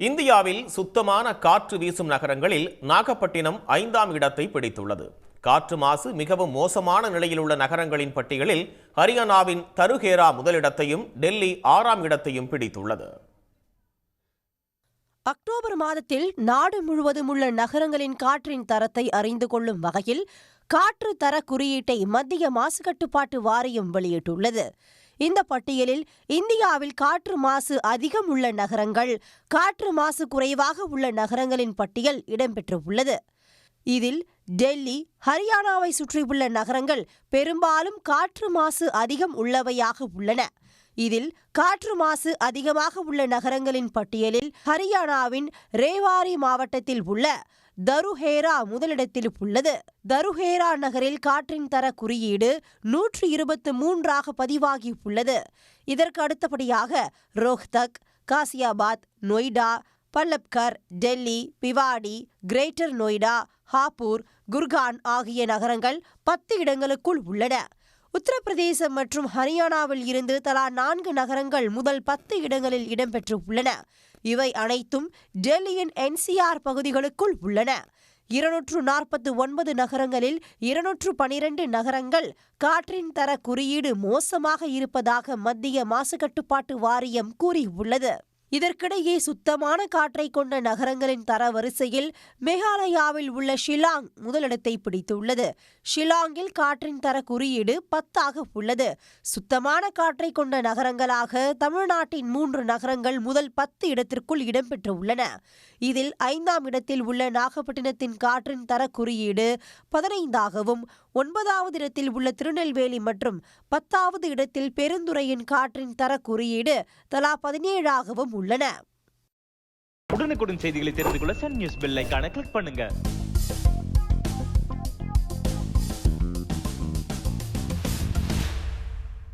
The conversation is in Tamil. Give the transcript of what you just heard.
இந்தியாவில் சுத்தமான காற்று வீசும் நகரங்களில் நாகப்பட்டினம் 5ஆம் இடத்தை பிடித்துள்ளது. காற்று மாசு மிகவும் மோசமான நிலையில் உள்ள நகரங்களின் பட்டியலில் ஹரியானாவின் தருகேரா முதலிடத்தையும் டெல்லி 6ஆம் இடத்தையும் பிடித்துள்ளது. அக்டோபர் மாதத்தில் நாடு முழுவதும் உள்ள நகரங்களின் காற்றின் தரத்தை அறிந்து கொள்ளும் வகையில் காற்று தர குறியீட்டை மத்திய மாசு கட்டுப்பாட்டு வாரியம் வெளியிட்டுள்ளது. இந்த பட்டியலில் இந்தியாவில் காற்று மாசு அதிகம் உள்ள நகரங்கள், காற்று மாசு குறைவாக உள்ள நகரங்களின் பட்டியல் இடம்பெற்றுள்ளது. இதில் டெல்லி, ஹரியானாவை சுற்றியுள்ள நகரங்கள் பெரும்பாலும் காற்று மாசு அதிகம் உள்ளவையாக உள்ளன. இதில் காற்று மாசு அதிகமாக உள்ள நகரங்களின் பட்டியலில் ஹரியானாவின் ரேவாரி மாவட்டத்தில் உள்ள தருகேரா முதலிடத்தில் உள்ளது. தருகேரா நகரில் காற்றின் தர குறியீடு 123ஆக பதிவாகியுள்ளது. இதற்கு அடுத்தபடியாக ரோஹ்தக், காசியாபாத், நொய்டா, பல்லப்கர், டெல்லி, பிவாடி, கிரேட்டர் நொய்டா, ஹாப்பூர், குர்கான் ஆகிய நகரங்கள் 10 இடங்களுக்குள் உள்ளன. உத்தரப்பிரதேசம் மற்றும் ஹரியானாவில் இருந்து தலா 4 நகரங்கள் முதல் 10 இடங்களில் இடம்பெற்று உள்ளன. இவை அனைத்தும் டெல்லியின் NCR பகுதிகளுக்குள் உள்ளன. 249 நகரங்களில் 212 நகரங்கள் காற்றின் தர குறியீடு மோசமாக இருப்பதாக மத்திய மாசு கட்டுப்பாட்டு வாரியம் கூறியுள்ளது. இதற்கிடையே சுத்தமான காற்றை கொண்ட நகரங்களின் தர வரிசையில் மேகாலயாவில் உள்ள ஷில்லாங் முதலிடத்தை பிடித்துள்ளது. ஷில்லாங்கில் காற்றின் தர குறியீடு 10ஆக உள்ளது. சுத்தமான காற்றை கொண்ட நகரங்களாக தமிழ்நாட்டின் 3 நகரங்கள் முதல் 10 இடத்திற்குள் இடம்பெற்றுள்ளன. இதில் 5ஆம் இடத்தில் உள்ள நாகப்பட்டினத்தின் காற்றின் தர குறியீடு 15ஆகவும், 9வது இடத்தில் உள்ள திருநெல்வேலி மற்றும் 10வது இடத்தில் பெருந்துறையின் காற்றின் தர குறியீடு தலா 17ஆகவும் உள்ளன. உடனுக்குடன் செய்திகளை தெரிந்து கொள்ள சன் நியூஸ் பெல் ஐகானை கிளிக் பண்ணுங்க.